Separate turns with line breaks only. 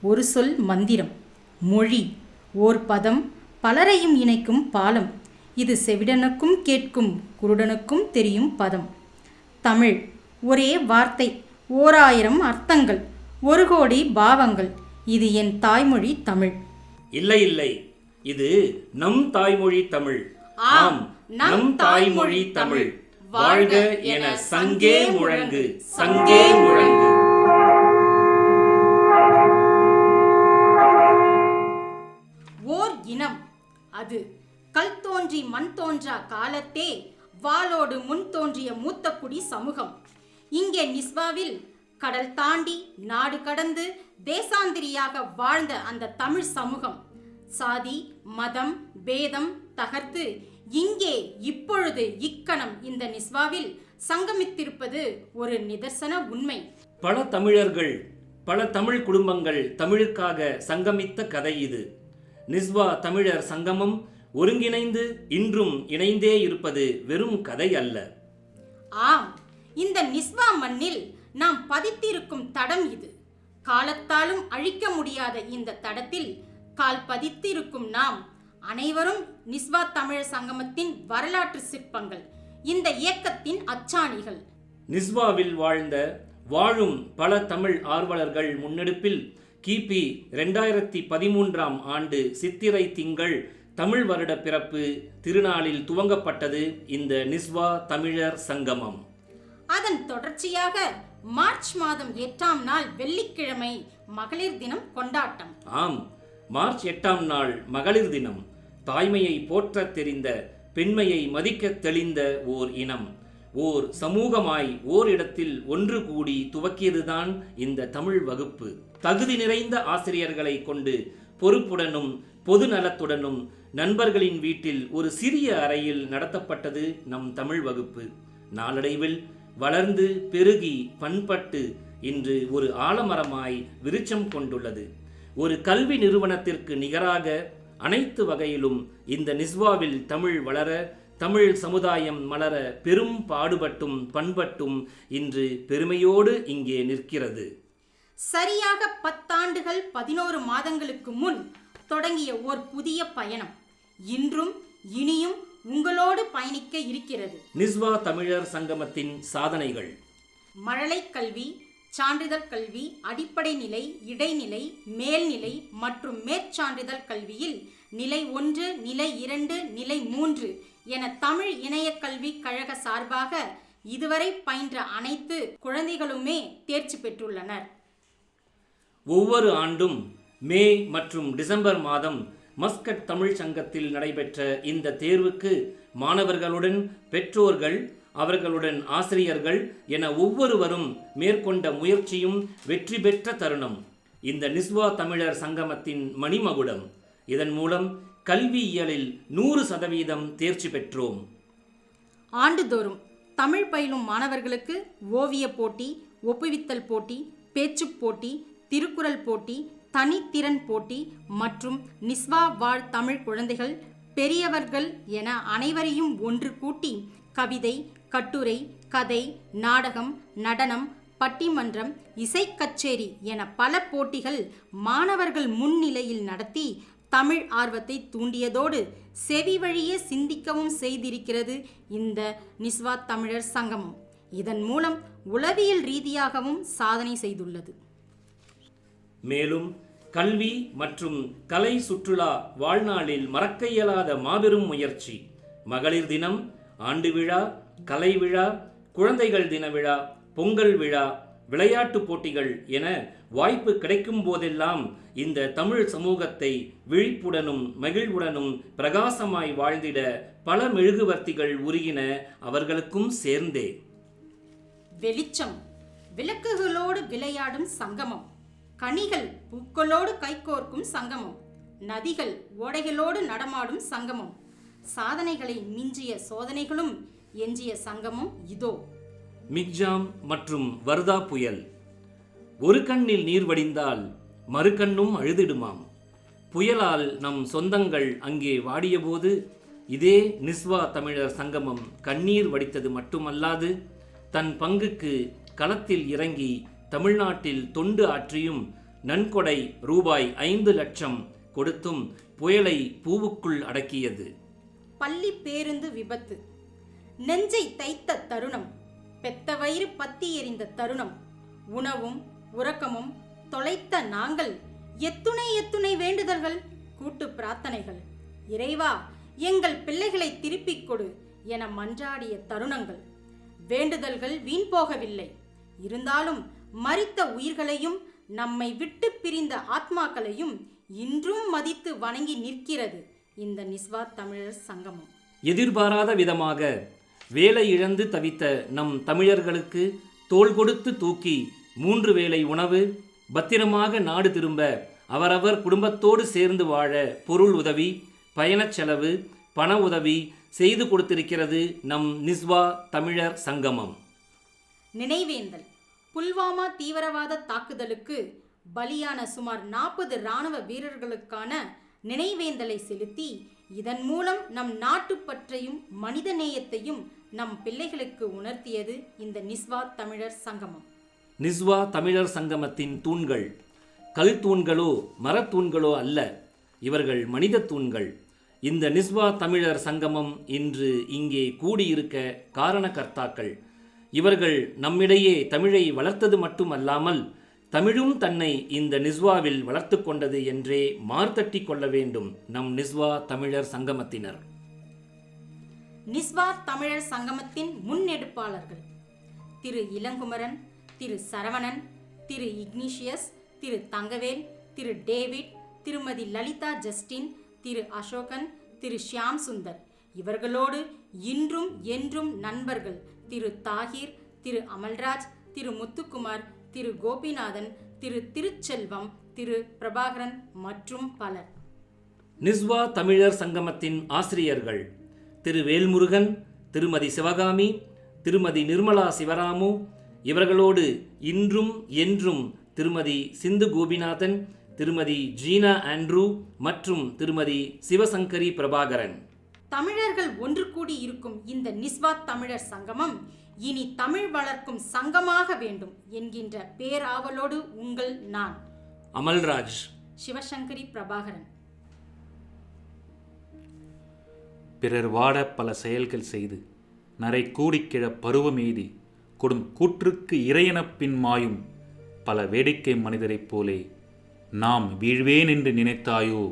ஒரு சொல் மந்திரம். மொழி ஓர் பதம் பலரையும் இணைக்கும் பாலம். இது செவிடனுக்கும் கேட்கும் குருடனுக்கும் தெரியும் பதம். தமிழ் ஒரே வார்த்தை, 1000 அர்த்தங்கள், 1 கோடி பாவங்கள். இது என் தாய்மொழி தமிழ்.
இல்லை இல்லை, இது நம் தாய்மொழி தமிழ். ஆம், நம் தாய்மொழி தமிழ். வாழ்க என சங்கே முழங்கு, சங்கே முழங்கு.
ஓர் இனம், அது கல் தோன்றி மண் தோன்றா காலத்தே வாளோடு முன் தோன்றிய மூத்த குடி சமூகம். இங்கே நிஸ்வாவில் கடல் தாண்டி நாடு கடந்து தேசாந்திரியாக வாழ்ந்த அந்த தமிழ் சமூகம் சாதி மதம் பேதம் தகர்த்து இங்கே இப்பொழுது இக்கணம் இந்த நிஸ்வாவில் சங்கமித்திருப்பது ஒரு நிதர்சன உண்மை.
பல தமிழர்கள், பல தமிழ் குடும்பங்கள் தமிழுக்காக சங்கமித்த கதை இது. நிஸ்வா தமிழர் சங்கமம் ஒருங்கிணைந்து இன்றும் இணைந்தே இருப்பது வெறும் கதை அல்ல.
ஆம், இந்த நிஸ்வா மண்ணில் நாம் பதித்திருக்கும் தடம் இது. காலத்தாலும் அழிக்க முடியாத இந்த தடத்தில் கால் பதித்திருக்கும் நாம் அனைவரும் நிஸ்வா தமிழர் சங்கமத்தின் வரலாற்று சிற்பங்கள், இந்த இயக்கத்தின் அச்சாணிகள்.
நிஸ்வாவில் வாழும் பல தமிழ் ஆர்வலர்கள் முன்னெடுப்பில் கிபி 2013ஆம் ஆண்டு சித்திரை திங்கள் தமிழ் வருட பிறப்பு திருநாளில் துவங்கப்பட்டது இந்த நிஸ்வா தமிழர் சங்கமம்.
அதன் தொடர்ச்சியாக மார்ச் மாதம் 8ஆம் நாள் வெள்ளிக்கிழமை மகளிர் தினம் கொண்டாட்டம்.
ஆம், மார்ச் 8ஆம் நாள் மகளிர் தினம். தாய்மையை போற்ற தெரிந்த, பெண்மையை மதிக்க தெளிந்த ஓர் இனம், ஓர் சமூகமாய் ஓர் இடத்தில் ஒன்று கூடி துவக்கியதுதான் இந்த தமிழ் வகுப்பு. தகுதி நிறைந்த ஆசிரியர்களை கொண்டு பொறுப்புடனும் பொது நலத்துடனும் நண்பர்களின் வீட்டில் ஒரு சிறிய அறையில் நடத்தப்பட்டது நம் தமிழ் வகுப்பு. நாளடைவில் வளர்ந்து பெருகி பண்பட்டு இன்று ஒரு ஆலமரமாய் விருட்சம் கொண்டுள்ளது. ஒரு கல்வி நிறுவனத்திற்கு நிகராக அனைத்து வகையிலும் இந்த நிஸ்வாவில் தமிழ் வளர, தமிழ் சமுதாயம் மலர பெரும் பாடுபட்டும் பண்பட்டும் இன்று பெருமையோடு இங்கே நிற்கிறது.
சரியாக 10 ஆண்டுகள் 11 மாதங்களுக்கு முன் தொடங்கிய ஓர் புதிய பயணம் இன்றும் இனியும் உங்களோடு பயணிக்க இருக்கிறது.
நிஸ்வா தமிழர் சங்கமத்தின் சாதனைகள்:
மழலை கல்வி, சான்றிதழ் கல்வி, அடிப்படை நிலை, இடைநிலை, மேல்நிலை மற்றும் மேற்சான்றிதழ் கல்வியில் நிலை 1, நிலை 2, நிலை 3 என தமிழ் இணைய கல்வி கழக சார்பாக இதுவரை பயின்ற அனைத்து குழந்தைகளுமே தேர்ச்சி பெற்றுள்ளனர்.
ஒவ்வொரு ஆண்டும் மே மற்றும் டிசம்பர் மாதம் மஸ்கட் தமிழ் சங்கத்தில் நடைபெற்ற இந்த தேர்வுக்கு மாணவர்களுடன் பெற்றோர்கள், அவர்களுடன் ஆசிரியர்கள் என ஒவ்வொருவரும் மேற்கொண்ட முயற்சியும் வெற்றி பெற்ற தருணம் இந்த நிஸ்வா தமிழர் சங்கமத்தின் மணிமகுடம். இதன் மூலம் கல்வியியலில் 100% தேர்ச்சி பெற்றோம்.
ஆண்டுதோறும் தமிழ் பயிலும் மாணவர்களுக்கு ஓவிய போட்டி, ஒப்புவித்தல் போட்டி, பேச்சுப் போட்டி, திருக்குறள் போட்டி, தனித்திறன் போட்டி மற்றும் நிஸ்வா வாழ் தமிழ் குழந்தைகள், பெரியவர்கள் என அனைவரையும் ஒன்று கூட்டி கவிதை, கட்டுரை, கதை, நாடகம், நடனம், பட்டிமன்றம், இசைக்கச்சேரி என பல போட்டிகள் மாணவர்கள் முன்னிலையில் நடத்தி தமிழ் ஆர்வத்தை தூண்டியதோடு செவி வழியே சிந்திக்கவும் செய்திருக்கிறது இந்த நிஸ்வா தமிழர் சங்கமம். இதன் மூலம் உளவியல் ரீதியாகவும் சாதனை செய்துள்ளது.
மேலும் கல்வி மற்றும் கலை சுற்றுலா வாழ்நாளில் மறக்க இயலாத மாபெரும் முயற்சி. மகளிர் தினம், ஆண்டு விழா, கலை விழா, குழந்தைகள் தின விழா, பொங்கல் விழா, விளையாட்டு போட்டிகள் என வாய்ப்பு கிடைக்கும் போதெல்லாம் இந்த தமிழ் சமூகத்தை விழிப்புடனும் மகிழ்வுடனும் பிரகாசமாய் வாழ்ந்திட பல மெழுகுவர்த்திகள் உருகின அவர்களுக்கும் சேர்ந்தே.
வெளிச்சம் விளக்குகளோடு விளையாடும் சங்கமம், கனிகள் பூக்களோடு கைகோர்க்கும் சங்கமம், நதிகள் ஓடைகளோடு நடமாடும் சங்கமம், சாதனைகளை மிஞ்சிய சோதனைகளும் எஞ்சிய சங்கமம் இதோ.
மிக்ஜாம் மற்றும் வர்தா புயல். ஒரு கண்ணில் நீர் வடிந்தால் மறு கண்ணும் அழுதிடுமாம். புயலால் நம் சொந்தங்கள் அங்கே வாடியபோது இதே நிஸ்வா தமிழர் சங்கமம் கண்ணீர் வடித்தது மட்டுமல்லாது தன் பங்குக்கு களத்தில் இறங்கி தமிழ்நாட்டில் தொண்டு ஆற்றியும் நன்கொடை ரூபாய் 5 லட்சம் கொடுத்தும் புயலை பூவுக்குள் அடக்கியது.
பள்ளி பேருந்து விபத்து. நெஞ்சை தைத்த தருணம், பெத்த வயிறு பத்தி எறிந்த தருணம், உணவும் உறக்கமும் தொலைத்த நாங்கள் எத்துணை எத்துணை வேண்டுதல்கள், கூட்டு பிரார்த்தனைகள். இறைவா, எங்கள் பிள்ளைகளை திருப்பிக் கொடு என மன்றாடிய தருணங்கள். வேண்டுதல்கள் வீண் போகவில்லை. இருந்தாலும் மரித்த உயிர்களையும் நம்மை விட்டு பிரிந்த ஆத்மாக்களையும் இன்றும் மதித்து வணங்கி நிற்கிறது இந்த நிஸ்வா தமிழர் சங்கமம்.
எதிர்பாராத விதமாக வேலை இழந்து தவித்த நம் தமிழர்களுக்கு தோள் கொடுத்து தூக்கி 3 வேளை உணவு, பத்திரமாக நாடு திரும்ப அவரவர் குடும்பத்தோடு சேர்ந்து வாழ பொருள் உதவி, பயணச் செலவு, பண உதவி செய்து கொடுத்திருக்கிறது நம் நிஸ்வா தமிழர் சங்கமம்.
நினைவேந்தல். புல்வாமா தீவிரவாத தாக்குதலுக்கு பலியான சுமார் 40 இராணுவ வீரர்களுக்கான நினைவேந்தலை செலுத்தி இதன் மூலம் நம் நாட்டுப்பற்றையும் மனிதநேயத்தையும் நம் பிள்ளைகளுக்கு உணர்த்தியது இந்த நிஸ்வா தமிழர் சங்கமம்.
நிஸ்வா தமிழர் சங்கமத்தின் தூண்கள் கல் தூண்களோ மரத்தூண்களோ அல்ல, இவர்கள் மனித தூண்கள். இந்த நிஸ்வா தமிழர் சங்கமம் இன்று இங்கே கூடியிருக்க காரணகர்த்தாக்கள். இவர்கள் நம்மிடையே தமிழை வளர்த்தது மட்டுமல்லாமல் தமிழும் தன்னை இந்த நிஸ்வாவில் வளர்த்து கொண்டது என்றே மார்த்தட்டி கொள்ள வேண்டும் நம் நிஸ்வா தமிழர் சங்கமத்தினர்.
நிஸ்வா தமிழர் சங்கமத்தின் முன்னெடுப்பாளர்கள் திரு இளங்குமரன், திரு சரவணன், திரு இக்னிஷியஸ், திரு தங்கவேல், திரு டேவிட், திருமதி லலிதா ஜஸ்டின், திரு அசோகன், திரு ஷியாம் சுந்தர். இவர்களோடு இன்றும் என்றும் நண்பர்கள் திரு தாகிர், திரு அமல்ராஜ், திரு முத்துக்குமார், திரு கோபிநாதன், திரு திருச்செல்வம், திரு பிரபாகரன் மற்றும் பலர்.
நிஸ்வா தமிழர் சங்கமத்தின் ஆசிரியர்கள் திரு வேல்முருகன், திருமதி சிவகாமி, திருமதி நிர்மலா சிவராமு. இவர்களோடு இன்றும் என்றும் திருமதி சிந்து கோபிநாதன், திருமதி ஜீனா ஆண்ட்ரூ மற்றும் திருமதி சிவசங்கரி பிரபாகரன்.
தமிழர்கள் ஒன்று கூடி இருக்கும் இந்த நிஸ்வா தமிழர் சங்கமம் இனி தமிழ் வளர்க்கும் சங்கமாக வேண்டும் என்கின்ற பேராவலோடு உங்கள் நான்
அமல்ராஜ்,
சிவசங்கரி பிரபாகரன்.
பிறர் வாட பல செயல்கள் செய்து நரை கூடிக்கிழ பருவமெய்தி கொடும் கூற்றுக்கு இறையெனப் பின் மாயும் பல வேடிக்கை மனிதரைப் போலே நாம் வீழ்வேன் என்று நினைத்தாயோ